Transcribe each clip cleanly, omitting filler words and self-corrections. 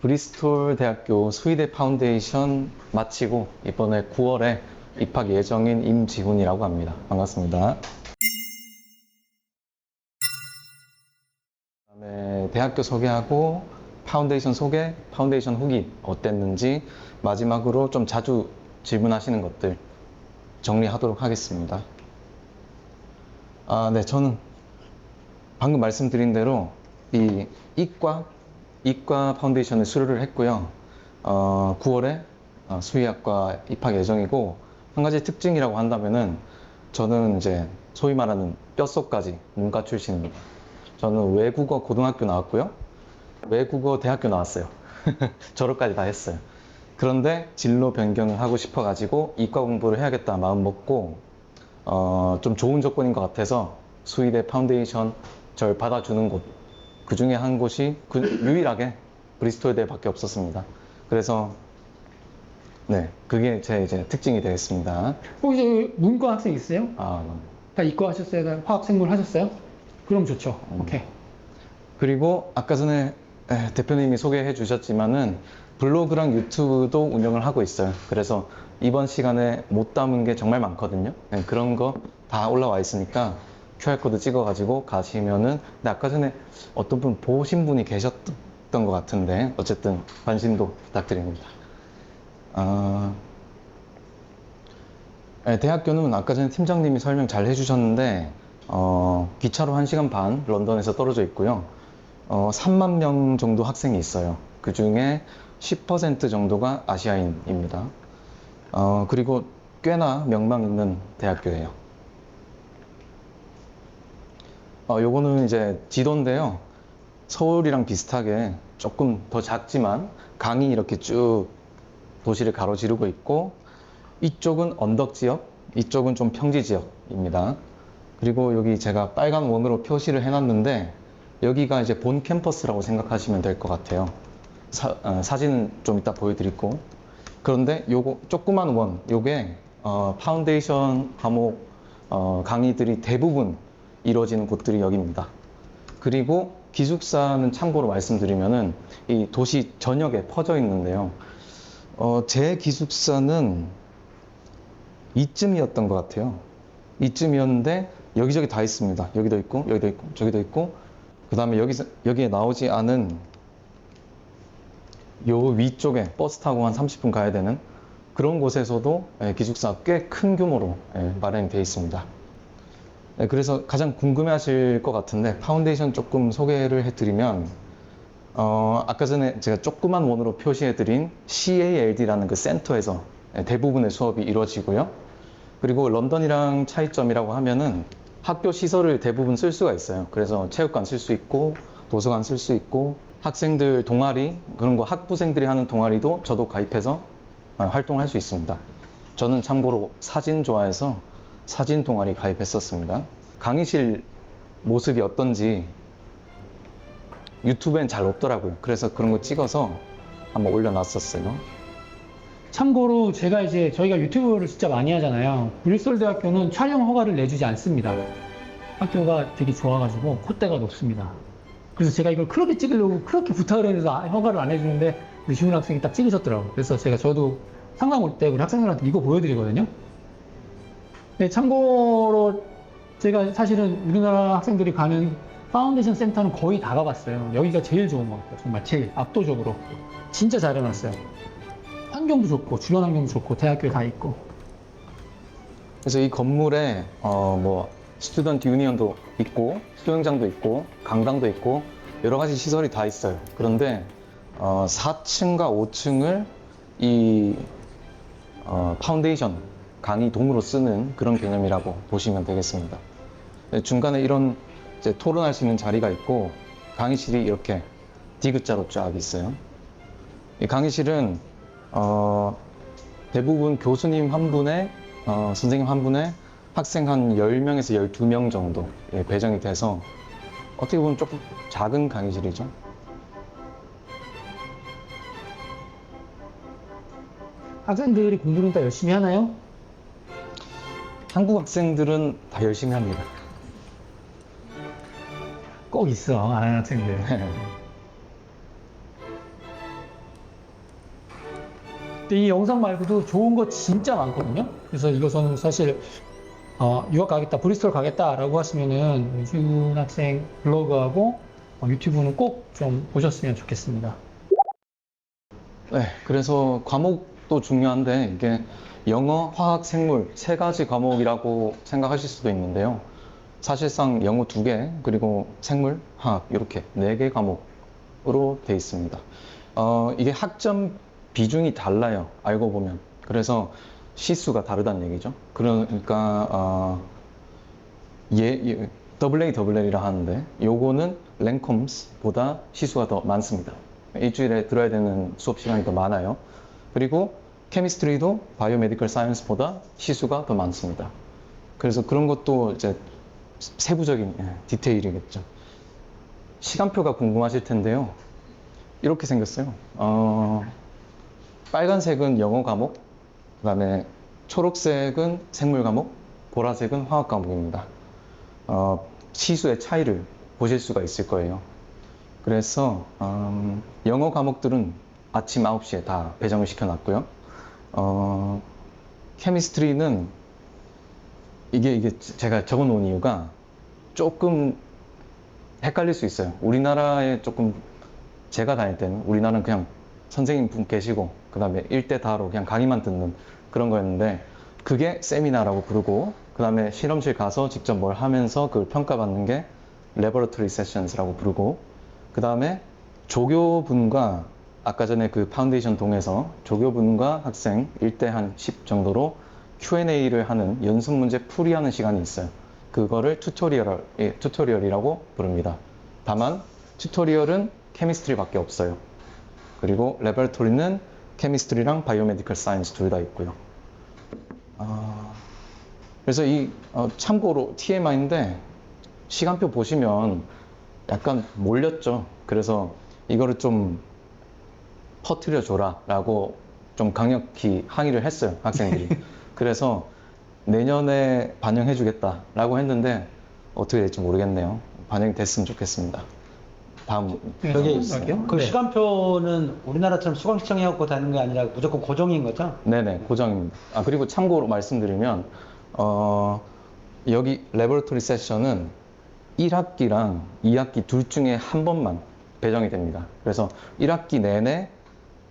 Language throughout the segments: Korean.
브리스톨 대학교 수의대 파운데이션 마치고 이번에 9월에 입학 예정인 임지훈이라고 합니다. 반갑습니다. 그다음에 대학교 소개하고 파운데이션 소개, 파운데이션 후기 어땠는지 마지막으로 좀 자주 질문하시는 것들 정리하도록 하겠습니다. 네, 저는 방금 말씀드린 대로 이 이과 파운데이션을 수료를 했고요. 9월에 수의학과 입학 예정이고, 한 가지 특징이라고 한다면은 저는 이제 소위 말하는 뼛속까지 문과 출신입니다. 저는 외국어 고등학교 나왔고요. 외국어 대학교 나왔어요. 졸업까지 다 했어요. 그런데 진로 변경을 하고 싶어가지고 이과 공부를 해야겠다 마음 먹고 좀 좋은 조건인 것 같아서 수의대 파운데이션 절 받아주는 곳, 그 중에 한 곳이 유일하게 브리스톨대밖에 없었습니다. 그래서 네, 그게 제 이제 특징이 되겠습니다. 혹시 문과 학생 있어요? 아, 다 이과 하셨어요? 다 화학생물 하셨어요? 그럼 좋죠. 오케이. 그리고 아까 전에 대표님이 소개해 주셨지만은 블로그랑 유튜브도 운영을 하고 있어요. 그래서 이번 시간에 못 담은 게 정말 많거든요. 네, 그런 거 다 올라와 있으니까 QR코드 찍어가지고 가시면은, 근데 아까 전에 어떤 분 보신 분이 계셨던 것 같은데 어쨌든 관심도 부탁드립니다. 네, 대학교는 아까 전에 팀장님이 설명 잘 해주셨는데 기차로 1시간 반 런던에서 떨어져 있고요. 3만 명 정도 학생이 있어요. 그 중에 10% 정도가 아시아인입니다. 그리고 꽤나 명망 있는 대학교예요. 요거는 이제 지도인데요. 서울이랑 비슷하게 조금 더 작지만 강이 이렇게 쭉 도시를 가로지르고 있고, 이쪽은 언덕 지역, 이쪽은 좀 평지 지역입니다. 그리고 여기 제가 빨간 원으로 표시를 해놨는데 여기가 이제 본 캠퍼스라고 생각하시면 될 것 같아요. 사진은 좀 이따 보여드리고. 그런데 요거 조그만 원, 요게 파운데이션 과목 강의들이 대부분 이루어지는 곳들이 여기입니다. 그리고 기숙사는 참고로 말씀드리면은 이 도시 전역에 퍼져 있는데요. 제 기숙사는 이쯤이었던 것 같아요. 이쯤이었는데 여기저기 다 있습니다. 여기도 있고, 여기도 있고, 저기도 있고. 그 다음에 여기에 나오지 않은 요 위쪽에 버스 타고 한 30분 가야 되는 그런 곳에서도 기숙사 꽤 큰 규모로 마련이 되어 있습니다. 그래서 가장 궁금해 하실 것 같은데 파운데이션 조금 소개를 해드리면, 아까 전에 제가 조그만 원으로 표시해드린 CALD라는 그 센터에서 대부분의 수업이 이루어지고요. 그리고 런던이랑 차이점이라고 하면은 학교 시설을 대부분 쓸 수가 있어요. 그래서 체육관 쓸 수 있고, 도서관 쓸 수 있고, 학생들 동아리, 그런 거 학부생들이 하는 동아리도 저도 가입해서 활동할 수 있습니다. 저는 참고로 사진 좋아해서 사진 동아리 가입했었습니다. 강의실 모습이 어떤지 유튜브엔 잘 없더라고요. 그래서 그런 거 찍어서 한번 올려놨었어요. 참고로 제가 이제 저희가 유튜브를 진짜 많이 하잖아요. 브리스톨 대학교는 촬영 허가를 내주지 않습니다. 학교가 되게 좋아가지고 콧대가 높습니다. 그래서 제가 이걸 그렇게 찍으려고 그렇게 부탁을 해서 허가를 안 해주는데 우리 지훈 학생이 딱 찍으셨더라고요. 그래서 저도 상담 올 때 우리 학생들한테 이거 보여드리거든요. 네, 참고로 제가 사실은 우리나라 학생들이 가는 파운데이션 센터는 거의 다 가봤어요. 여기가 제일 좋은 것 같아요. 정말 제일 압도적으로. 진짜 잘 해놨어요. 환경도 좋고 주변 환경도 좋고 대학교에 다 있고. 그래서 이 건물에 뭐 스튜던트 유니언도 있고, 수영장도 있고, 강당도 있고, 여러 가지 시설이 다 있어요. 그런데 4층과 5층을 이 파운데이션 강의동으로 쓰는 그런 개념이라고 보시면 되겠습니다. 중간에 이런 이제 토론할 수 있는 자리가 있고, 강의실이 이렇게 디귿자로 쫙 있어요. 이 강의실은 대부분 교수님 한 분에 선생님 한 분에 학생 한 10명에서 12명 정도 배정이 돼서 어떻게 보면 조금 작은 강의실이죠. 학생들이 공부는 다 열심히 하나요? 한국 학생들은 다 열심히 합니다. 꼭 있어, 안 하는 학생들. 근데 이 영상 말고도 좋은 거 진짜 많거든요. 그래서 이것은 사실 유학 가겠다, 브리스톨 가겠다라고 하시면은 유준 학생 블로그하고 유튜브는 꼭 좀 보셨으면 좋겠습니다. 네, 그래서 과목도 중요한데 이게 영어, 화학, 생물 세 가지 과목이라고 생각하실 수도 있는데요. 사실상 영어 2개, 그리고 생물, 화학 이렇게 4개 과목으로 되어 있습니다. 이게 학점 비중이 달라요. 알고 보면. 그래서 시수가 다르다는 얘기죠. 그러니까 AAL이라 하는데 요거는 랭컴스보다 시수가 더 많습니다. 일주일에 들어야 되는 수업 시간이 더 많아요. 그리고 케미스트리도 바이오메디컬 사이언스보다 시수가 더 많습니다. 그래서 그런 것도 이제 세부적인 디테일이겠죠. 시간표가 궁금하실 텐데요. 이렇게 생겼어요. 빨간색은 영어 과목, 그 다음에 초록색은 생물 과목, 보라색은 화학 과목입니다. 시수의 차이를 보실 수가 있을 거예요. 그래서 영어 과목들은 아침 9시에 다 배정을 시켜놨고요. 케미스트리는 이게 제가 적어놓은 이유가 조금 헷갈릴 수 있어요. 우리나라에 조금 제가 다닐 때는 우리나라는 그냥 선생님 분 계시고 그 다음에 1대 다로 그냥 강의만 듣는 그런 거였는데 그게 세미나라고 부르고 그 다음에 실험실 가서 직접 뭘 하면서 그걸 평가받는 게 레버러토리 세션스라고 부르고 그 다음에 조교분과 아까 전에 그 파운데이션 동에서 조교분과 학생 1대 한 10 정도로 Q&A를 하는 연습 문제 풀이하는 시간이 있어요. 그거를 튜토리얼이라고 부릅니다. 다만 튜토리얼은 케미스트리밖에 없어요. 그리고 레버러토리는 케미스트리랑 바이오메디컬 사이언스 둘 다 있고요. 그래서 참고로 TMI인데 시간표 보시면 약간 몰렸죠. 그래서 이거를 좀 퍼뜨려 줘라 라고 좀 강력히 항의를 했어요, 학생들이. 그래서 내년에 반영해 주겠다 라고 했는데 어떻게 될지 모르겠네요. 반영이 됐으면 좋겠습니다. 다음 여기 할게요. 그 네. 시간표는 우리나라처럼 수강 신청해갖고 다는 게 아니라 무조건 고정인 거죠? 네네, 고정입니다. 그리고 참고로 말씀드리면 여기 레버러토리 세션은 1학기랑 2학기 둘 중에 한 번만 배정이 됩니다. 그래서 1학기 내내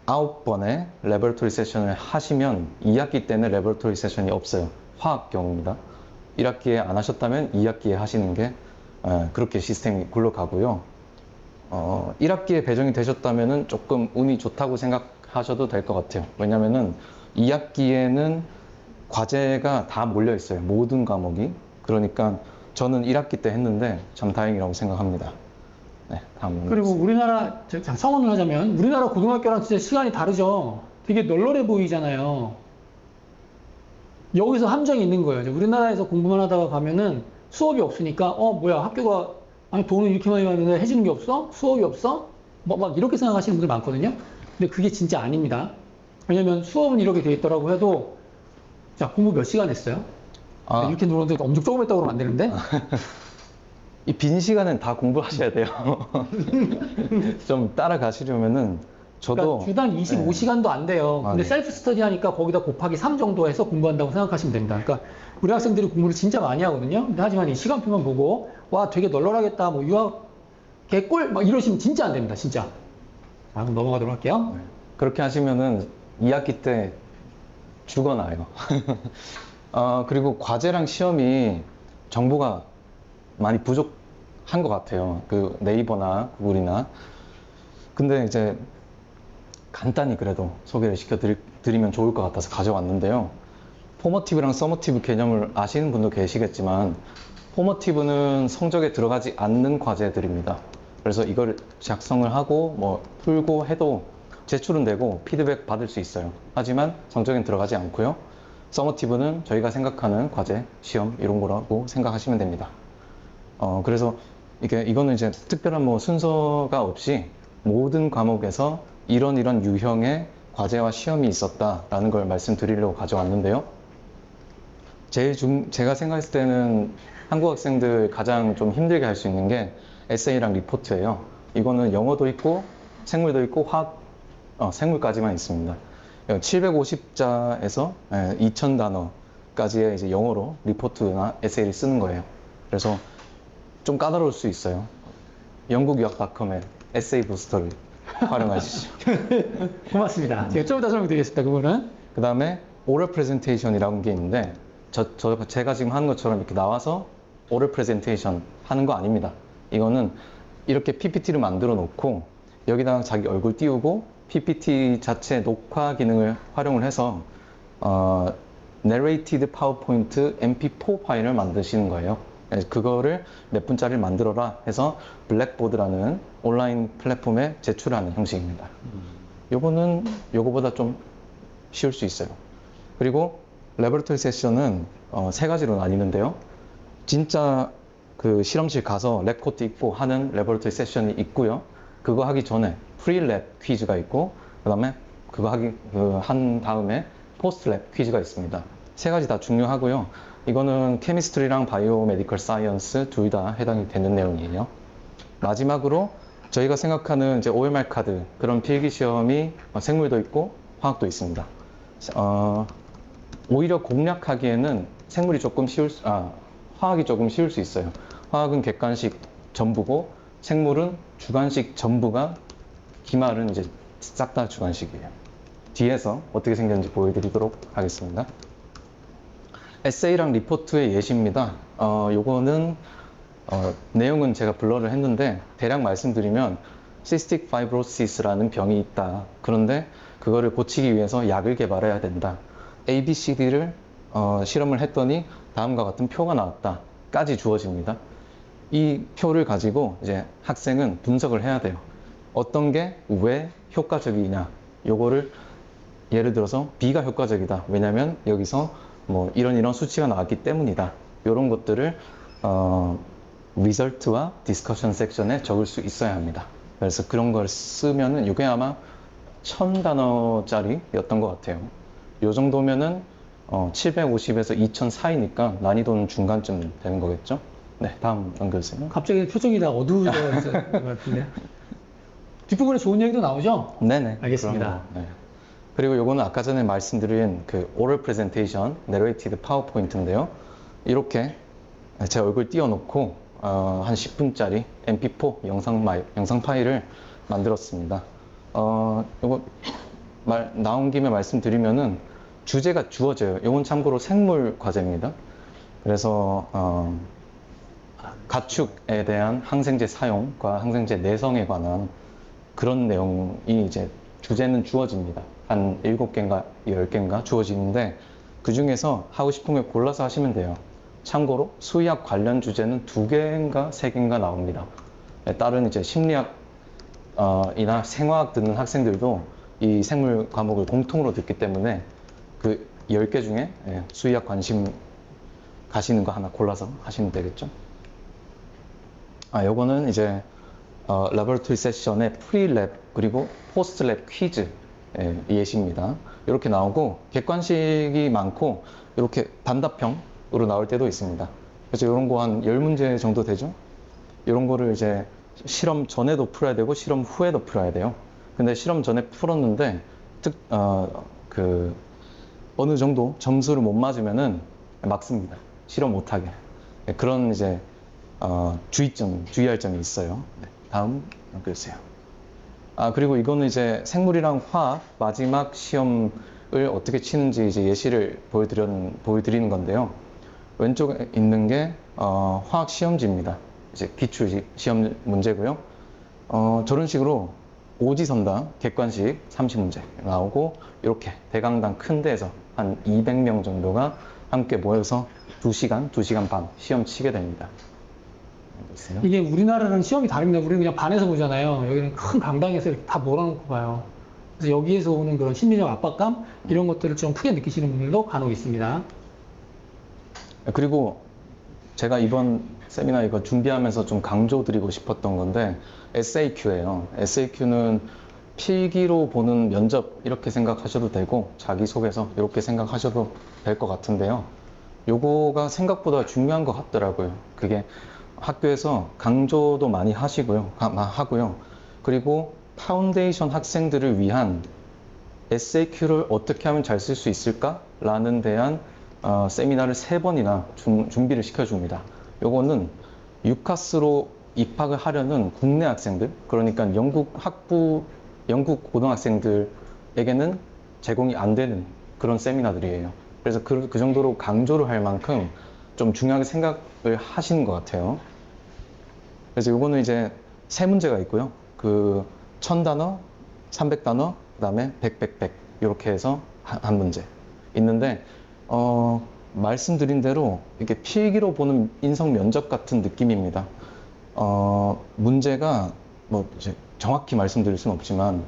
9번의 레버러토리 세션을 하시면 2학기 때는 레버러토리 세션이 없어요. 화학 경우입니다. 1학기에 안 하셨다면 2학기에 하시는 게 그렇게 시스템이 굴러가고요. 1학기에 배정이 되셨다면 조금 운이 좋다고 생각하셔도 될 것 같아요. 왜냐면은 2학기에는 과제가 다 몰려 있어요. 모든 과목이. 그러니까 저는 1학기 때 했는데 참 다행이라고 생각합니다. 네, 다음. 그리고 우리나라, 자, 성언을 하자면, 우리나라 고등학교랑 진짜 시간이 다르죠. 되게 널널해 보이잖아요. 여기서 함정이 있는 거예요. 이제 우리나라에서 공부만 하다가 가면은 수업이 없으니까, 뭐야, 학교가, 아니, 돈을 이렇게 많이 받는데 해주는 게 없어? 수업이 없어? 막 이렇게 생각하시는 분들 많거든요. 근데 그게 진짜 아닙니다. 왜냐면 수업은 이렇게 돼 있더라고 해도, 자, 공부 몇 시간 했어요? 이렇게 누르는데 엄청 조금 했다고 그러면 안 되는데? 이 빈 시간은 다 공부하셔야 돼요. 좀 따라가시려면은 저도 그러니까 주당 25시간도 안 돼요. 근데 네. 셀프 스터디 하니까 거기다 곱하기 3 정도 해서 공부한다고 생각하시면 됩니다. 그러니까 우리 학생들이 공부를 진짜 많이 하거든요. 근데 하지만 이 시간표만 보고 와 되게 널널하겠다. 뭐 유학 개꿀 막 이러시면 진짜 안 됩니다. 진짜. 자, 그럼 넘어가도록 할게요. 그렇게 하시면은 2학기 때 죽어나요. 그리고 과제랑 시험이 정보가 많이 부족한 것 같아요. 그 네이버나 구글이나. 근데 이제 간단히 그래도 소개를 시켜드리면 좋을 것 같아서 가져왔는데요. 포머티브랑 서머티브 개념을 아시는 분도 계시겠지만 포머티브는 성적에 들어가지 않는 과제들입니다. 그래서 이걸 작성을 하고 뭐 풀고 해도 제출은 되고 피드백 받을 수 있어요. 하지만 성적엔 들어가지 않고요. 서머티브는 저희가 생각하는 과제, 시험 이런 거라고 생각하시면 됩니다. 그래서 이거는 이제 특별한 뭐 순서가 없이 모든 과목에서 이런 유형의 과제와 시험이 있었다라는 걸 말씀드리려고 가져왔는데요. 제가 생각했을 때는 한국 학생들 가장 좀 힘들게 할 수 있는 게 에세이랑 리포트예요. 이거는 영어도 있고 생물도 있고 생물까지만 있습니다. 750자에서 2000단어까지의 이제 영어로 리포트나 에세이를 쓰는 거예요. 그래서 좀 까다로울 수 있어요. 영국유학닷컴의 에세이 부스터를 활용하시죠. 고맙습니다. 제가 좀 이따 설명드리겠습니다. 그거는. 그 다음에 오럴 프레젠테이션이라는 게 있는데 제가 지금 하는 것처럼 이렇게 나와서 오럴 프레젠테이션 하는 거 아닙니다. 이거는 이렇게 PPT를 만들어 놓고 여기다가 자기 얼굴 띄우고 PPT 자체 녹화 기능을 활용을 해서 narrated PowerPoint MP4 파일을 만드시는 거예요. 그거를 몇 분짜리를 만들어라 해서 블랙보드라는 온라인 플랫폼에 제출하는 형식입니다. 요거는 요거보다 좀 쉬울 수 있어요. 그리고 레버러토리 세션은 세 가지로 나뉘는데요. 진짜 그 실험실 가서 랩 코트 입고 하는 레버러토리 세션이 있고요. 그거 하기 전에 프리랩 퀴즈가 있고, 그 다음에 그거 한 다음에 포스트 랩 퀴즈가 있습니다. 세 가지 다 중요하고요. 이거는 케미스트리랑 바이오 메디컬 사이언스 둘 다 해당이 되는 내용이에요. 마지막으로 저희가 생각하는 이제 OMR 카드 그런 필기 시험이 생물도 있고 화학도 있습니다. 오히려 공략하기에는 생물이 조금 화학이 조금 쉬울 수 있어요. 화학은 객관식 전부고 생물은 주관식 전부가 기말은 이제 싹 다 주관식이에요. 뒤에서 어떻게 생겼는지 보여드리도록 하겠습니다. 에세이랑 리포트의 예시입니다. 요거는 내용은 제가 블러를 했는데 대략 말씀드리면 cystic fibrosis라는 병이 있다. 그런데 그거를 고치기 위해서 약을 개발해야 된다. ABCD를 실험을 했더니 다음과 같은 표가 나왔다. 까지 주어집니다. 이 표를 가지고 이제 학생은 분석을 해야 돼요. 어떤 게 왜 효과적이냐. 요거를 예를 들어서 B가 효과적이다. 왜냐면 여기서 뭐 이런 수치가 나왔기 때문이다. 이런 것들을 리설트와 디스커션 섹션에 적을 수 있어야 합니다. 그래서 그런 걸 쓰면은 이게 아마 1000단어짜리였던 것 같아요. 요 정도면은 750에서 2000 사이니까 난이도는 중간쯤 되는 거겠죠? 네, 다음 넘겨주세요. 갑자기 표정이 다 어두워져 것 같은데. 뒷부분에 좋은 얘기도 나오죠? 네네. 알겠습니다. 그런 거, 네. 그리고 요거는 아까 전에 말씀드린 그 오럴 프레젠테이션, 내레이티드 파워포인트인데요. 이렇게 제 얼굴 띄워놓고 한 10분짜리 MP4 영상 파일을 만들었습니다. 요거 나온 김에 말씀드리면은 주제가 주어져요. 요건 참고로 생물 과제입니다. 그래서 가축에 대한 항생제 사용과 항생제 내성에 관한 그런 내용이 이제 주제는 주어집니다. 한 7개인가 10개인가 주어지는데 그 중에서 하고 싶은 걸 골라서 하시면 돼요. 참고로 수의학 관련 주제는 2개인가 3개인가 나옵니다. 다른 이제 심리학 이나 생화학 듣는 학생들도 이 생물 과목을 공통으로 듣기 때문에 그 10개 중에 수의학 관심 가시는 거 하나 골라서 하시면 되겠죠. 요거는 이제 라보라토리 세션의 프리랩 그리고 포스트랩 퀴즈 예시입니다. 이렇게 나오고 객관식이 많고 이렇게 단답형으로 나올 때도 있습니다. 그래서 이런 거 한 10문제 정도 되죠. 이런 거를 이제 실험 전에도 풀어야 되고 실험 후에도 풀어야 돼요. 근데 실험 전에 풀었는데 어느 정도 점수를 못 맞으면은 막습니다. 실험 못하게. 그런 이제 주의할 점이 있어요. 네, 다음 넘겨주세요. 그리고 이거는 이제 생물이랑 화학 마지막 시험을 어떻게 치는지 이제 예시를 보여드리는 건데요. 왼쪽에 있는 게 화학 시험지입니다. 이제 기출 시험 문제고요. 저런 식으로 오지선다 객관식 30문제 나오고 이렇게 대강당 큰 데에서 한 200명 정도가 함께 모여서 2시간, 2시간 반 시험 치게 됩니다. 이게 우리나라는 시험이 다릅니다. 우리는 그냥 반에서 보잖아요. 여기는 큰 강당에서 이렇게 다 몰아놓고 봐요. 그래서 여기에서 오는 그런 심리적 압박감 이런 것들을 좀 크게 느끼시는 분들도 간혹 있습니다. 그리고 제가 이번 세미나 이거 준비하면서 좀 강조드리고 싶었던 건데 SAQ예요. SAQ는 필기로 보는 면접 이렇게 생각하셔도 되고 자기소개서 이렇게 생각하셔도 될 것 같은데요. 요거가 생각보다 중요한 것 같더라고요. 그게 학교에서 강조도 많이 하고요. 그리고 파운데이션 학생들을 위한 SAQ를 어떻게 하면 잘 쓸 수 있을까라는 대한 세미나를 3번이나 준비를 시켜줍니다. 요거는 유카스로 입학을 하려는 국내 학생들, 그러니까 영국 고등학생들에게는 제공이 안 되는 그런 세미나들이에요. 그래서 그 정도로 강조를 할 만큼 좀 중요하게 생각을 하시는 것 같아요. 그래서 요거는 이제 3문제가 있고요. 그 1000단어, 300단어, 그 다음에 100 이렇게 해서 한 문제 있는데, 말씀드린 대로 이렇게 필기로 보는 인성 면접 같은 느낌입니다. 문제가 뭐 이제 정확히 말씀드릴 수는 없지만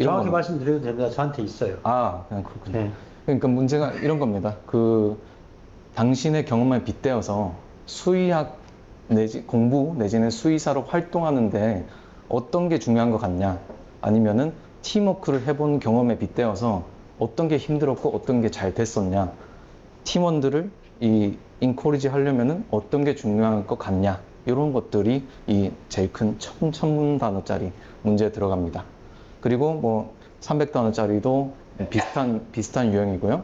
정확히 건- 말씀드려도 됩니다. 저한테 있어요. 그냥 그렇군요. 네. 그러니까 문제가 이런 겁니다. 당신의 경험에 빗대어서 수의학 공부 내지는 수의사로 활동하는데 어떤 게 중요한 것 같냐? 아니면은 팀워크를 해본 경험에 빗대어서 어떤 게 힘들었고 어떤 게 잘 됐었냐? 팀원들을 인코리지 하려면은 어떤 게 중요한 것 같냐? 이런 것들이 이 제일 큰 1000단어짜리 문제에 들어갑니다. 그리고 뭐 300단어짜리도 비슷한 유형이고요.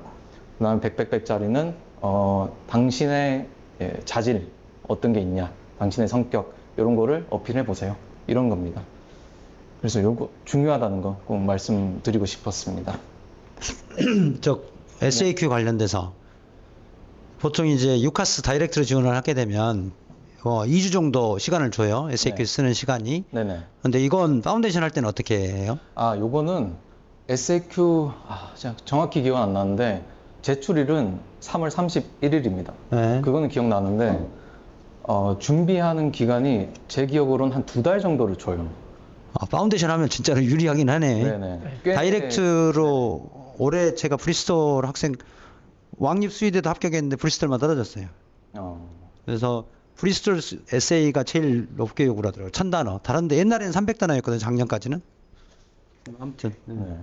그 다음에 100짜리는 당신의 자질 어떤 게 있냐, 당신의 성격 이런 거를 어필해 보세요. 이런 겁니다. 그래서 요거 중요하다는 거 꼭 말씀드리고 싶었습니다. 저 SAQ 관련돼서 보통 이제 유카스 다이렉트로 지원을 하게 되면 2주 정도 시간을 줘요. SAQ 네. 쓰는 시간이. 네네. 근데 이건 파운데이션 할 때는 어떻게 해요? 요거는 SAQ 제가 정확히 기억 안 나는데 제출일은 3월 31일입니다. 네. 그거는 기억나는데 준비하는 기간이 제 기억으로는 한 2달 정도를 줘요. 파운데이션 하면 진짜로 유리하긴 하네. 네네. 꽤- 다이렉트로 올해 제가 브리스톨 학생 왕립 수의대도 합격했는데 브리스톨만 떨어졌어요. 어, 그래서 브리스톨 에세이가 제일 높게 요구를 하더라고요. 1000단어. 다른데 옛날에는 300단어였거든요. 작년까지는. 아무튼. 네.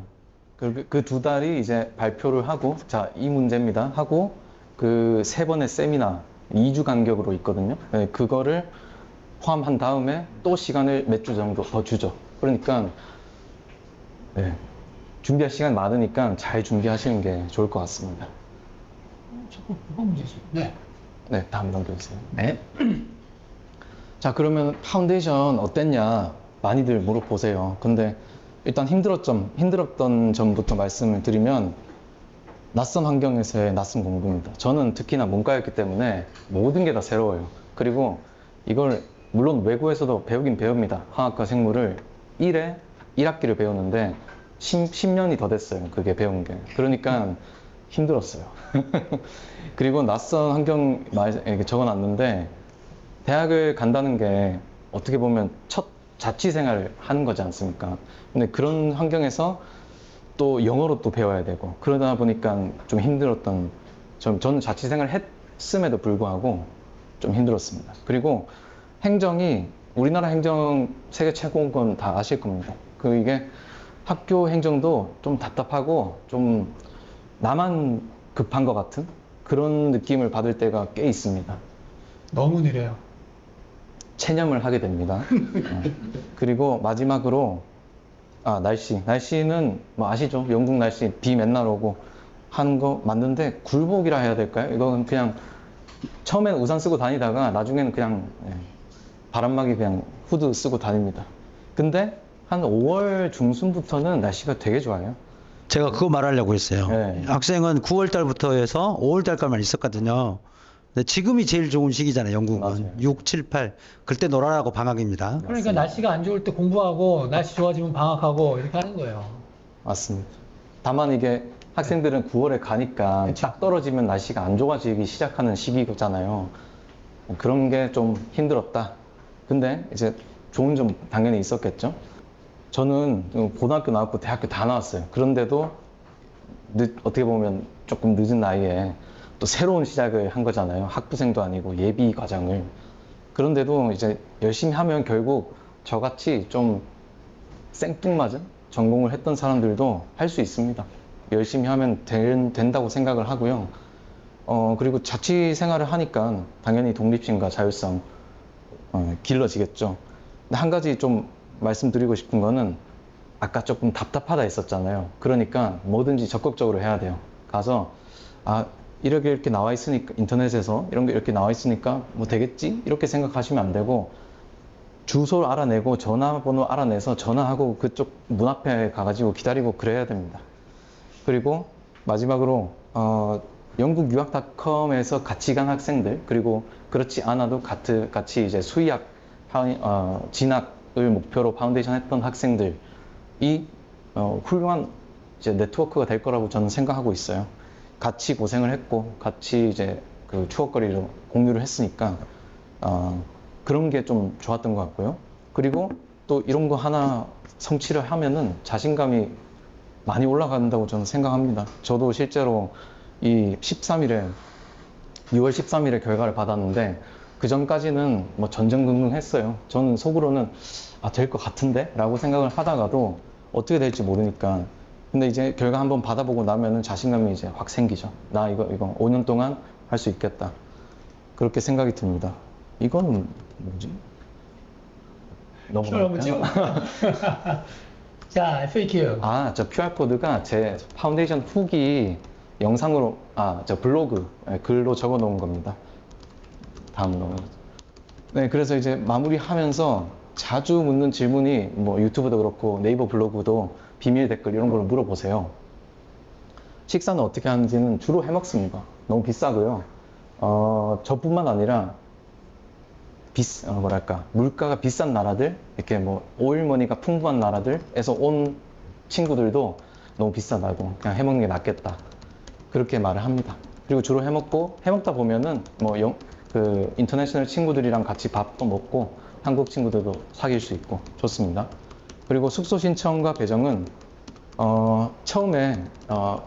그 2달이 이제 발표를 하고, 자, 이 문제입니다. 하고, 그 3번의 세미나, 2주 간격으로 있거든요. 네, 그거를 포함한 다음에 또 시간을 몇 주 정도 더 주죠. 그러니까, 네, 준비할 시간 많으니까 잘 준비하시는 게 좋을 것 같습니다. 자꾸 그거 문제지. 네. 네, 다음 넘겨주세요. 네. 자, 그러면 파운데이션 어땠냐? 많이들 물어보세요. 근데 일단 힘들었던 점부터 말씀을 드리면 낯선 환경에서의 낯선 공부입니다. 저는 특히나 문과였기 때문에 모든 게 다 새로워요. 그리고 이걸 물론 외국에서도 배우긴 배웁니다. 화학과 생물을 1학기를 배우는데 10년이 더 됐어요. 그게 배운 게. 그러니까 힘들었어요. 그리고 낯선 환경 이렇게 적어놨는데 대학을 간다는 게 어떻게 보면 첫 자취 생활을 하는 거지 않습니까? 근데 그런 환경에서 또 영어로 또 배워야 되고 그러다 보니까 좀 힘들었던 저는 자취 생활을 했음에도 불구하고 좀 힘들었습니다. 그리고 행정이 우리나라 행정 세계 최고인 건 다 아실 겁니다. 이게 학교 행정도 좀 답답하고 좀 나만 급한 것 같은 그런 느낌을 받을 때가 꽤 있습니다. 너무 느려요. 체념을 하게 됩니다. 그리고 마지막으로 날씨는 뭐 아시죠? 영국 날씨 비 맨날 오고 하는 거 맞는데 굴복이라 해야 될까요? 이건 그냥 처음에는 우산 쓰고 다니다가 나중에는 그냥 바람막이 그냥 후드 쓰고 다닙니다. 근데 한 5월 중순부터는 날씨가 되게 좋아요. 제가 그거 말하려고 했어요. 네. 학생은 9월 달부터 해서 5월 달까지만 있었거든요. 근데 지금이 제일 좋은 시기잖아요. 영국은. 맞아요. 6, 7, 8. 그때 놀아라고 방학입니다. 그러니까 날씨가 안 좋을 때 공부하고 날씨 좋아지면 방학하고 이렇게 하는 거예요. 맞습니다. 다만 이게 학생들은 9월에 가니까 그쵸. 딱 떨어지면 날씨가 안 좋아지기 시작하는 시기잖아요. 그런 게 좀 힘들었다. 근데 이제 좋은 점 당연히 있었겠죠. 저는 고등학교 나왔고 대학교 다 나왔어요. 그런데도 어떻게 보면 조금 늦은 나이에 또 새로운 시작을 한 거잖아요. 학부생도 아니고 예비 과정을. 그런데도 이제 열심히 하면 결국 저같이 좀 생뚱맞은 전공을 했던 사람들도 할 수 있습니다. 열심히 하면 된다고 생각을 하고요. 그리고 자취 생활을 하니까 당연히 독립심과 자율성 길러지겠죠. 근데 한 가지 좀 말씀드리고 싶은 거는 아까 조금 답답하다 했었잖아요. 그러니까 뭐든지 적극적으로 해야 돼요. 가서 이렇게 나와 있으니까 인터넷에서 이런 게 이렇게 나와 있으니까 뭐 되겠지? 이렇게 생각하시면 안 되고 주소를 알아내고 전화번호 알아내서 전화하고 그쪽 문 앞에 가가지고 기다리고 그래야 됩니다. 그리고 마지막으로 영국 유학닷컴에서 같이 간 학생들 그리고 그렇지 않아도 같이 이제 수의학 진학을 목표로 파운데이션 했던 학생들이 훌륭한 이제 네트워크가 될 거라고 저는 생각하고 있어요. 같이 고생을 했고 같이 이제 그 추억거리를 공유를 했으니까 그런 게 좀 좋았던 것 같고요. 그리고 또 이런 거 하나 성취를 하면은 자신감이 많이 올라간다고 저는 생각합니다. 저도 실제로 이 6월 13일에 결과를 받았는데 그 전까지는 뭐 전전긍긍했어요. 저는 속으로는 될 것 같은데? 라고 생각을 하다가도 어떻게 될지 모르니까 근데 이제 결과 한번 받아보고 나면은 자신감이 이제 확 생기죠. 나 이거 5년 동안 할 수 있겠다. 그렇게 생각이 듭니다. 이거는 뭐지? 넘어갈까요? 자, FAQ. 저 QR코드가 제 파운데이션 후기 영상으로, 저 블로그 글로 적어 놓은 겁니다. 다음 넘어가죠. 네, 그래서 이제 마무리하면서 자주 묻는 질문이 뭐 유튜브도 그렇고 네이버 블로그도 비밀 댓글 이런 걸 물어보세요. 식사는 어떻게 하는지는 주로 해먹습니다. 너무 비싸고요. 저뿐만 아니라 물가가 비싼 나라들, 이렇게 뭐 오일머니가 풍부한 나라들에서 온 친구들도 너무 비싸다고 그냥 해먹는 게 낫겠다. 그렇게 말을 합니다. 그리고 주로 해먹다 보면은 그 인터내셔널 친구들이랑 같이 밥도 먹고 한국 친구들도 사귈 수 있고 좋습니다. 그리고 숙소 신청과 배정은 처음에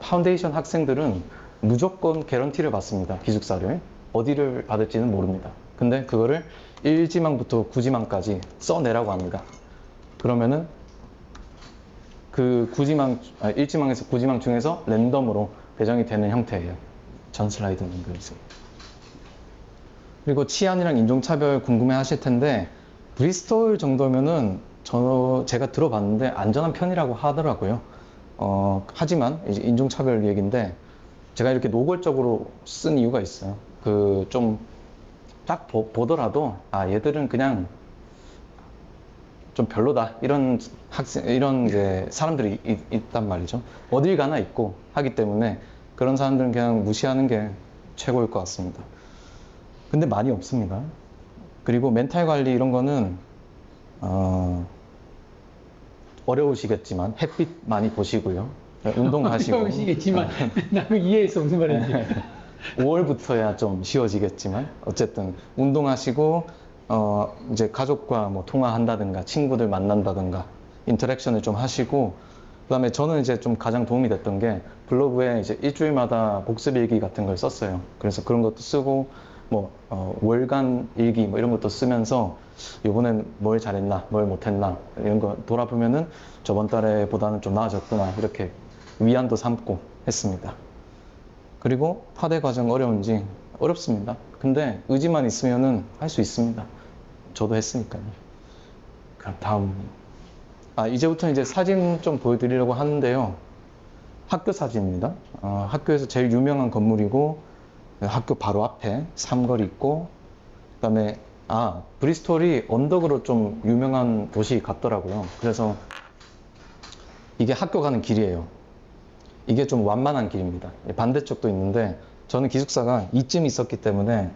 파운데이션 학생들은 무조건 개런티를 받습니다. 기숙사를. 어디를 받을지는 모릅니다. 근데 그거를 1지망부터 9지망까지 써내라고 합니다. 그러면은 그 1지망에서 9지망 중에서 랜덤으로 배정이 되는 형태예요. 전 슬라이드 넘겨주세요. 그리고 치안이랑 인종차별 궁금해 하실 텐데 브리스톨 정도면은 제가 들어봤는데 안전한 편이라고 하더라고요. 하지만 이제 인종차별 얘기인데 제가 이렇게 노골적으로 쓴 이유가 있어요. 좀 딱 보더라도 얘들은 그냥 좀 별로다 이런 이제 사람들이 있단 말이죠. 어딜 가나 있고 하기 때문에 그런 사람들은 그냥 무시하는 게 최고일 것 같습니다. 근데 많이 없습니다. 그리고 멘탈 관리 이런 거는 어려우시겠지만 햇빛 많이 보시고요. 운동하시고. 어려우시겠지만 나는 이해했어 무슨 말인지. 5월부터야 좀 쉬워지겠지만 어쨌든 운동하시고 이제 가족과 뭐 통화한다든가 친구들 만난다든가 인터랙션을 좀 하시고 그다음에 저는 이제 좀 가장 도움이 됐던 게 블로그에 이제 일주일마다 복습 일기 같은 걸 썼어요. 그래서 그런 것도 쓰고 뭐 월간 일기 뭐 이런 것도 쓰면서 이번엔 뭘 잘했나 뭘 못했나 이런 거 돌아보면은 저번 달에보다는 좀 나아졌구나 이렇게 위안도 삼고 했습니다. 그리고 파대 과정 어려운지 어렵습니다. 근데 의지만 있으면은 할 수 있습니다. 저도 했으니까요. 그럼 다음 이제부터 이제 사진 좀 보여드리려고 하는데요. 학교 사진입니다. 학교에서 제일 유명한 건물이고 학교 바로 앞에 삼거리 있고 그다음에 브리스톨이 언덕으로 좀 유명한 도시 같더라고요. 그래서 이게 학교 가는 길이에요. 이게 좀 완만한 길입니다. 반대쪽도 있는데 저는 기숙사가 이쯤 있었기 때문에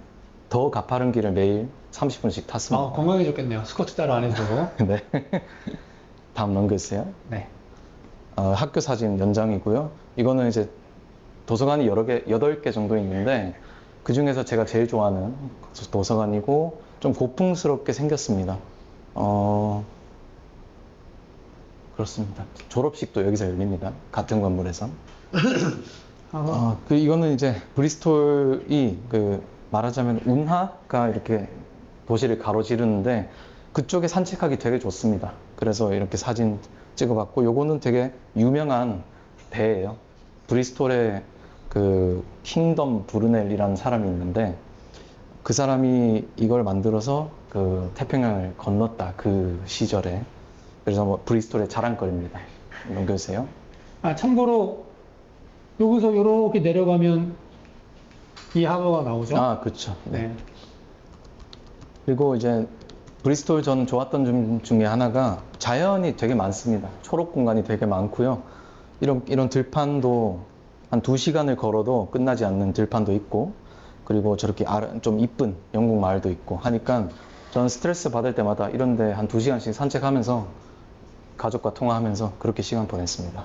더 가파른 길을 매일 30분씩 탔습니다. 건강해졌겠네요. 스쿼트 따로 안 해도 되고. 네. 다음 넘겨주세요. 네. 학교 사진 연장이고요. 이거는 이제 도서관이 8개 정도 있는데 그 중에서 제가 제일 좋아하는 도서관이고 좀 고풍스럽게 생겼습니다. 그렇습니다. 졸업식도 여기서 열립니다. 같은 건물에서. 이거는 이제 브리스톨이 말하자면 운하가 이렇게 도시를 가로지르는데 그쪽에 산책하기 되게 좋습니다. 그래서 이렇게 사진 찍어봤고 요거는 되게 유명한 배예요. 브리스톨에 킹덤 브루넬이라는 사람이 있는데 그 사람이 이걸 만들어서 태평양을 건넜다 그 시절에 그래서 뭐 브리스톨의 자랑거리입니다. 넘겨주세요. 아, 참고로 여기서 이렇게 내려가면 이 하버가 나오죠. 아, 그렇죠. 네. 네. 그리고 이제 브리스톨 저는 좋았던 점 중에 하나가 자연이 되게 많습니다. 초록 공간이 되게 많고요. 이런 들판도 한 2시간을 걸어도 끝나지 않는 들판도 있고, 그리고 저렇게 좀 이쁜 영국 마을도 있고 하니까 저는 스트레스 받을 때마다 이런데 한 2시간씩 산책하면서 가족과 통화하면서 그렇게 시간 보냈습니다.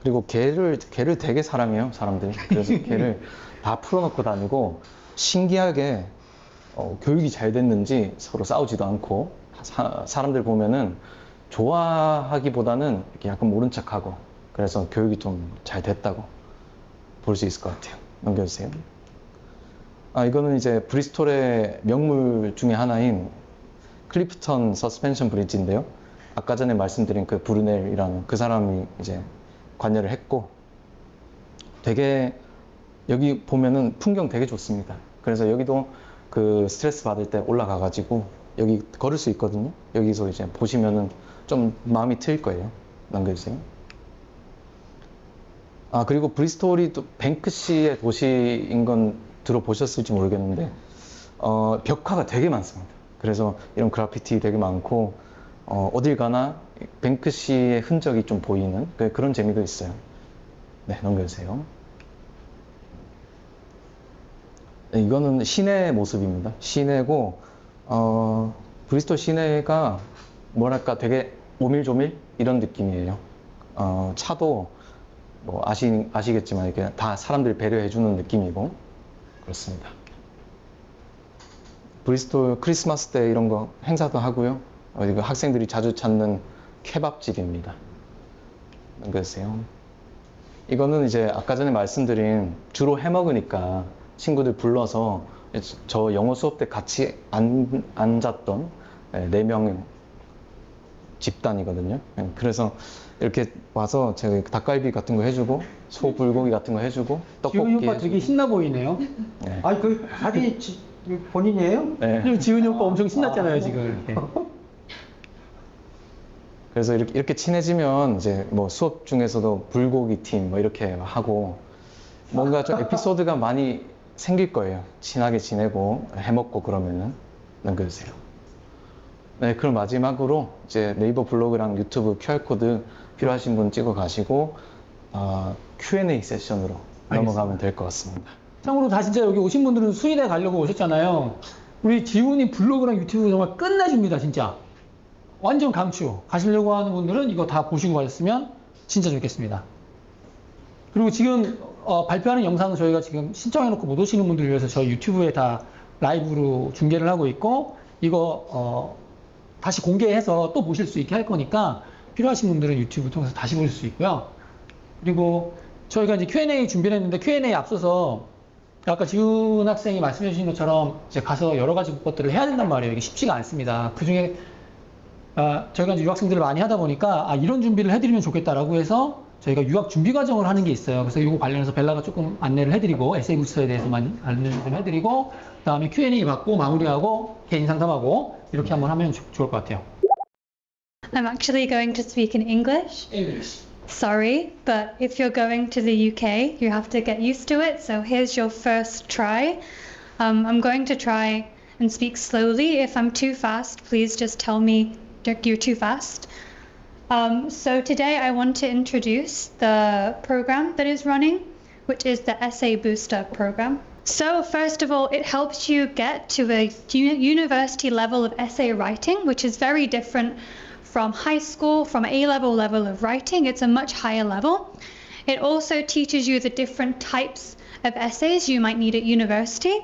그리고 개를 되게 사랑해요, 사람들이. 그래서 개를 다 풀어놓고 다니고, 신기하게 교육이 잘 됐는지 서로 싸우지도 않고, 사람들 보면은 좋아하기보다는 이렇게 약간 모른 척하고, 그래서 교육이 좀 잘 됐다고 볼 수 있을 것 같아요. 넘겨주세요. 아, 이거는 이제 브리스톨의 명물 중에 하나인 클리프턴 서스펜션 브리지인데요. 아까 전에 말씀드린 그 브루넬이라는 그 사람이 이제 관여를 했고, 되게 여기 보면은 풍경 되게 좋습니다. 그래서 여기도 그 스트레스 받을 때 올라가 가지고 여기 걸을 수 있거든요. 여기서 이제 보시면은 좀 마음이 트일 거예요. 넘겨주세요. 아, 그리고 브리스톨이 또 뱅크시의 도시인 건 들어보셨을지 모르겠는데 벽화가 되게 많습니다. 그래서 이런 그래피티 되게 많고 어딜 가나 뱅크시의 흔적이 좀 보이는 그런 재미도 있어요. 네, 넘겨주세요. 네, 이거는 시내 모습입니다. 시내고 브리스톨 시내가 뭐랄까 되게 오밀조밀 이런 느낌이에요. 차도 뭐 아시겠지만 이렇게 다 사람들 배려해주는 느낌이고 그렇습니다. 브리스톨 크리스마스 때 이런 거 행사도 하고요. 이거 학생들이 자주 찾는 케밥집입니다. 넘겨주세요. 이거는 이제 아까 전에 말씀드린 주로 해먹으니까 친구들 불러서 저 영어 수업 때 같이 앉았던 4명 집단이거든요. 그래서 이렇게 와서 제가 닭갈비 같은 거 해주고 소 불고기 같은 거 해주고 떡볶이 지훈이 오빠 해주고. 되게 신나 보이네요. 네. 아니 그 사진이 본인이에요? 네. 지금 지훈이 오빠 엄청 신났잖아요, 지금. 이렇게. 그래서 이렇게 친해지면 이제 뭐 수업 중에서도 불고기 팀 뭐 이렇게 하고 뭔가 좀 에피소드가 많이 생길 거예요. 친하게 지내고 해먹고 그러면은. 넘겨주세요. 네, 그럼 마지막으로 이제 네이버 블로그랑 유튜브 QR코드 필요하신 분 찍어 가시고 Q&A 세션으로 넘어가면 될 것 같습니다. 참고로 다 진짜 여기 오신 분들은 수의대 가려고 오셨잖아요. 우리 지훈이 블로그랑 유튜브 정말 끝내줍니다, 진짜. 완전 강추. 가시려고 하는 분들은 이거 다 보시고 가셨으면 진짜 좋겠습니다. 그리고 지금 발표하는 영상은 저희가 지금 신청해놓고 못 오시는 분들을 위해서 저희 유튜브에 다 라이브로 중계를 하고 있고, 이거 다시 공개해서 또 보실 수 있게 할 거니까 필요하신 분들은 유튜브 통해서 다시 보실 수 있고요. 그리고 저희가 이제 Q&A 준비를 했는데 Q&A 앞서서 아까 지훈 학생이 말씀해 주신 것처럼 이제 가서 여러 가지 것들을 해야 된단 말이에요. 이게 쉽지가 않습니다. 그 중에 저희가 이제 유학생들을 많이 하다 보니까 이런 준비를 해드리면 좋겠다라고 해서 저희가 유학 준비 과정을 하는 게 있어요. 그래서 이거 관련해서 벨라가 조금 안내를 해드리고 에세이 부스터에 대해서만 안내를 좀 해드리고 그다음에 Q&A 받고 마무리하고 개인 상담하고 이렇게 한번 하면 좋을 것 같아요. I'm actually going to speak in English. English. Sorry, but if you're going to the UK, you have to get used to it. So here's your first try. I'm going to try and speak slowly. If I'm too fast, please just tell me you're too fast. So today I want to introduce the program that is running, which is the Essay Booster program. So first of all, it helps you get to a university level of essay writing, which is very different from high school, from A-level level of writing. It's a much higher level. It also teaches you the different types of essays you might need at university.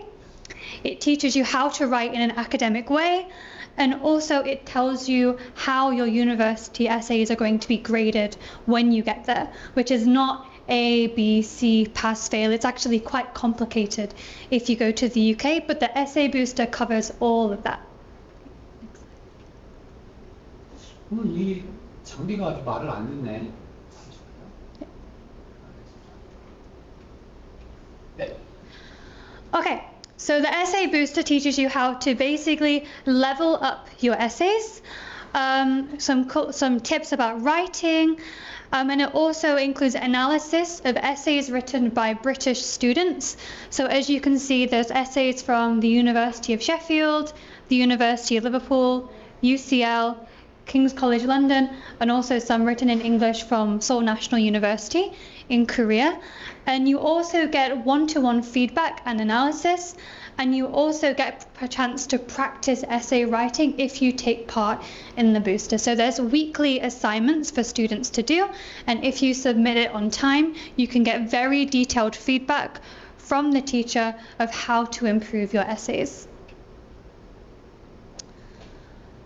It teaches you how to write in an academic way, and also it tells you how your university essays are going to be graded when you get there, which is not A, B, C, pass, fail. It's actually quite complicated if you go to the UK, but the Essay Booster covers all of that. 오늘 이 장비가 아주 말을 안 듣네. 네. Okay, So the Essay Booster teaches you how to basically level up your essays, some tips about writing, and it also includes analysis of essays written by British students. So as you can see, there's essays from the University of Sheffield, the University of Liverpool, UCL, King's College London, and also some written in English from Seoul National University in Korea. And you also get one-to-one feedback and analysis, and you also get a chance to practice essay writing if you take part in the booster. So there's weekly assignments for students to do, and if you submit it on time, you can get very detailed feedback from the teacher of how to improve your essays.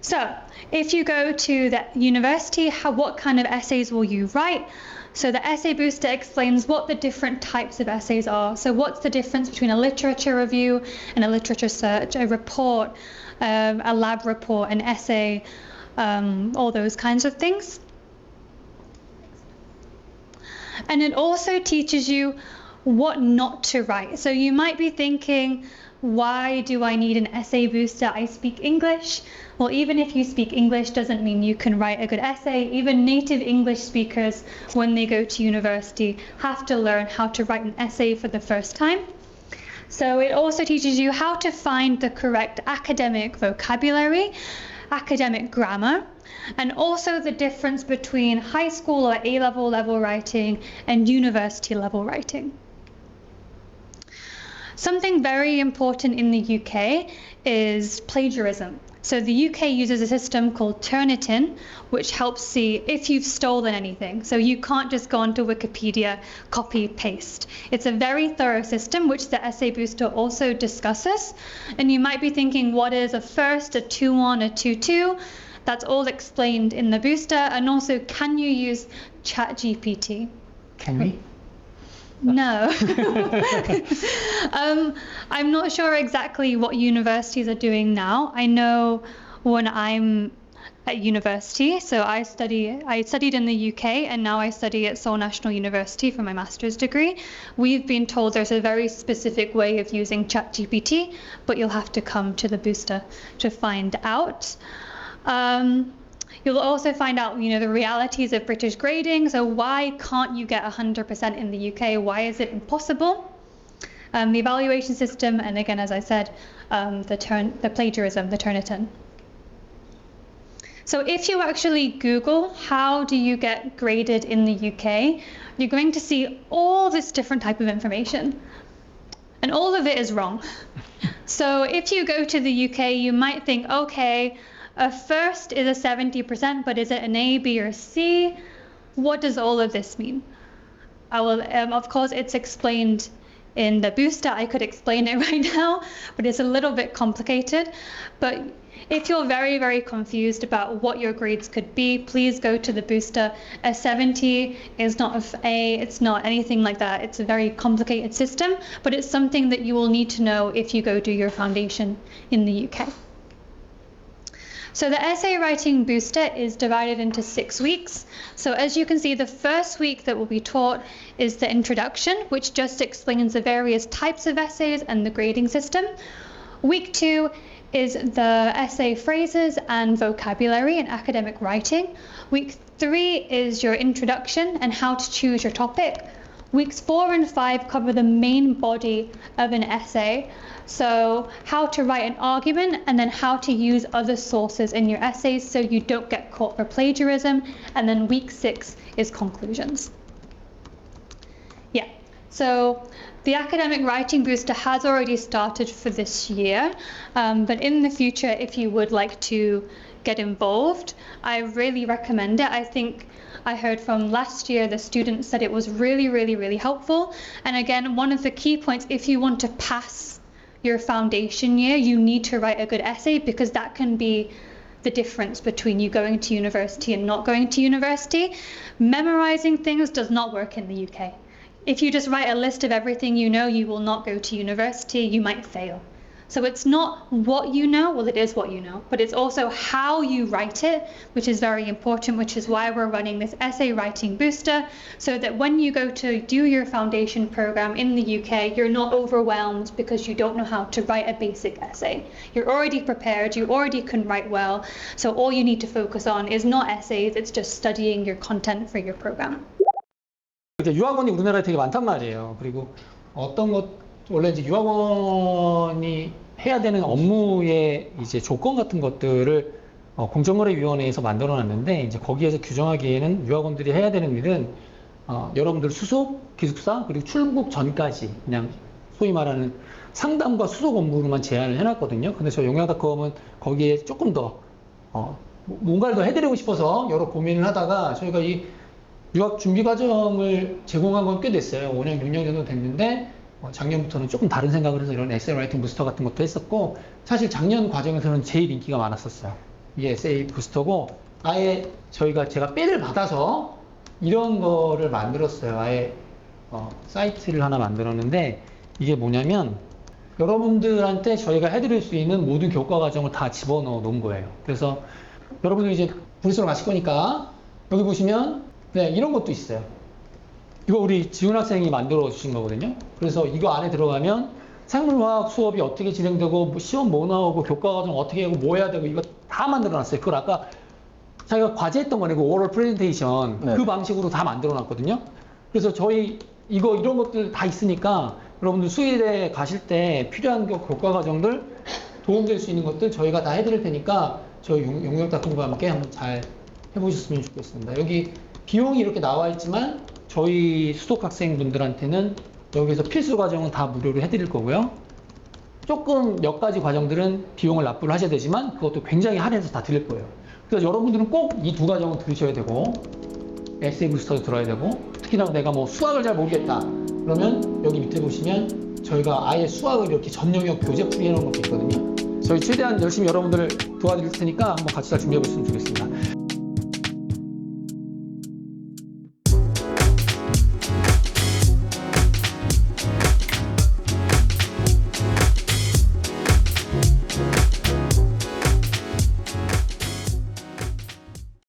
So if you go to the university, what kind of essays will you write? So the Essay Booster explains what the different types of essays are. So what's the difference between a literature review and a literature search, a report, a lab report, an essay, all those kinds of things. And it also teaches you what not to write. So you might be thinking, why do I need an Essay Booster? I speak English. Well, even if you speak English doesn't mean you can write a good essay. Even native English speakers, when they go to university, have to learn how to write an essay for the first time. So it also teaches you how to find the correct academic vocabulary, academic grammar, and also the difference between high school or A-level level writing and university level writing. Something very important in the UK is plagiarism. So the UK uses a system called Turnitin, which helps see if you've stolen anything. So you can't just go onto Wikipedia, copy, paste. It's a very thorough system, which the Essay Booster also discusses. And you might be thinking, what is a first, a 2-1, a 2-2? That's all explained in the booster. And also, can you use ChatGPT? Can we? No. I'm not sure exactly what universities are doing now. I know when I'm at university, so I studied in the UK and now I study at Seoul National University for my master's degree. We've been told there's a very specific way of using ChatGPT, but you'll have to come to the booster to find out. You'll also find out, the realities of British grading. So why can't you get 100% in the UK? Why is it impossible? The evaluation system, and again, as I said, the plagiarism, the Turnitin. So if you actually Google, how do you get graded in the UK, you're going to see all this different type of information. And all of it is wrong. So if you go to the UK, you might think, okay, a first is a 70%, but is it an A, B, or C? What does all of this mean? I will, of course, it's explained in the booster. I could explain it right now, but it's a little bit complicated. But if you're very, very confused about what your grades could be, please go to the booster. A 70 is not an A, it's not anything like that. It's a very complicated system, but it's something that you will need to know if you go do your foundation in the UK. So the essay writing booster is divided into 6 weeks. So as you can see, the first week that will be taught is the introduction, which just explains the various types of essays and the grading system. Week 2 is the essay phrases and vocabulary and academic writing. Week 3 is your introduction and how to choose your topic. Weeks 4 and 5 cover the main body of an essay. So how to write an argument and then how to use other sources in your essays so you don't get caught for plagiarism. And then week 6 is conclusions. Yeah, so the academic writing booster has already started for this year, but in the future, if you would like to get involved, I really recommend it. I think I heard from last year, the students said it was really, really, really helpful. And again, one of the key points, if you want to pass your foundation year, you need to write a good essay, because that can be the difference between you going to university and not going to university. Memorizing things does not work in the UK. If you just write a list of everything you know, you will not go to university, you might fail. So it's not what you know, well, it is what you know, but it's also how you write it, which is very important, which is why we're running this essay writing booster, so that when you go to do your foundation program in the UK, you're not overwhelmed because you don't know how to write a basic essay. You're already prepared, you already can write well, so all you need to focus on is not essays, it's just studying your content for your program. 이제 유학원이 우리나라에 되게 많단 말이에요. 그리고 어떤 것 원래 이제 유학원이 해야 되는 업무의 이제 조건 같은 것들을 공정거래위원회에서 만들어놨는데 이제 거기에서 규정하기에는 유학원들이 해야 되는 일은 여러분들 수속, 기숙사 그리고 출국 전까지 그냥 소위 말하는 상담과 수속 업무로만 제한을 해놨거든요. 근데 저 용양닷컴은 거기에 조금 더 뭔가를 더 해드리고 싶어서 여러 고민을 하다가 저희가 이 유학 준비 과정을 제공한 건 꽤 됐어요. 5년, 6년 정도 됐는데 작년부터는 조금 다른 생각을 해서 이런 에세이 라이팅 부스터 같은 것도 했었고 사실 작년 과정에서는 제일 인기가 많았었어요. 이게 에세이 부스터고 아예 제가 빼를 받아서 이런 거를 만들었어요. 아예 사이트를 하나 만들었는데 이게 뭐냐면 여러분들한테 저희가 해드릴 수 있는 모든 교과 과정을 다 집어넣어 놓은 거예요. 그래서 여러분들이 이제 브리스톨 가실 거니까 여기 보시면 네, 이런 것도 있어요. 이거 우리 지훈 학생이 만들어 주신 거거든요. 그래서 이거 안에 들어가면 생물화학 수업이 어떻게 진행되고 뭐 시험 뭐 나오고 교과 과정 어떻게 하고 뭐 해야 되고 이거 다 만들어 놨어요. 그걸 아까 자기가 과제했던 거네. 그 오럴 프레젠테이션 네. 그 방식으로 다 만들어 놨거든요. 그래서 저희 이런 것들 다 있으니까 여러분들 수의대 가실 때 필요한 교과 과정들 도움될 수 있는 것들 저희가 다 해드릴 테니까 저희 용역닷컴과 함께 한번 잘 해보셨으면 좋겠습니다. 여기 비용이 이렇게 나와 있지만 저희 수석 학생분들한테는 여기서 필수 과정은 다 무료로 해드릴 거고요. 조금 몇 가지 과정들은 비용을 납부를 하셔야 되지만 그것도 굉장히 할인해서 다 드릴 거예요. 그래서 여러분들은 꼭 이 두 과정은 들으셔야 되고 에세이 부스터도 들어야 되고 특히나 내가 뭐 수학을 잘 모르겠다 그러면 여기 밑에 보시면 저희가 아예 수학을 이렇게 전 영역 교재 풀이 해놓은 것도 있거든요. 저희 최대한 열심히 여러분들을 도와드릴 테니까 한번 같이 잘 준비해 보시면 좋겠습니다.